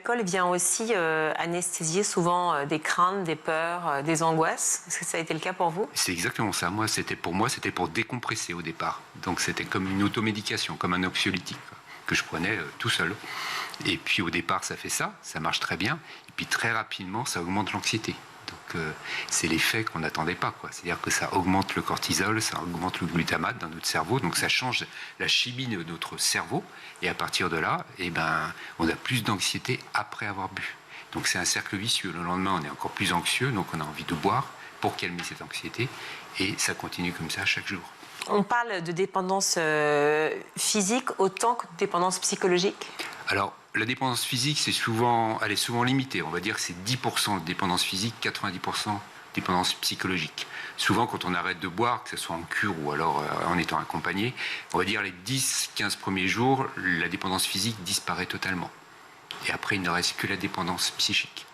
L'alcool vient aussi anesthésier souvent des craintes, des peurs, des angoisses. Est-ce que ça a été le cas pour vous? C'est exactement ça. C'était pour décompresser au départ. Donc c'était comme une automédication, comme un anxiolytique que je prenais tout seul. Et puis au départ, ça fait ça marche très bien. Et puis très rapidement, ça augmente l'anxiété. Donc c'est l'effet qu'on n'attendait pas, quoi. C'est-à-dire que ça augmente le cortisol, ça augmente le glutamate dans notre cerveau, donc ça change la chimie de notre cerveau. Et à partir de là, on a plus d'anxiété après avoir bu. Donc c'est un cercle vicieux. Le lendemain, on est encore plus anxieux, donc on a envie de boire pour calmer cette anxiété. Et ça continue comme ça chaque jour. On parle de dépendance physique autant que de dépendance psychologique? Alors, la dépendance physique, elle est souvent limitée. On va dire que c'est 10% de dépendance physique, 90% de dépendance psychologique. Souvent, quand on arrête de boire, que ce soit en cure ou alors en étant accompagné, on va dire les 10-15 premiers jours, la dépendance physique disparaît totalement. Et après, il ne reste que la dépendance psychique.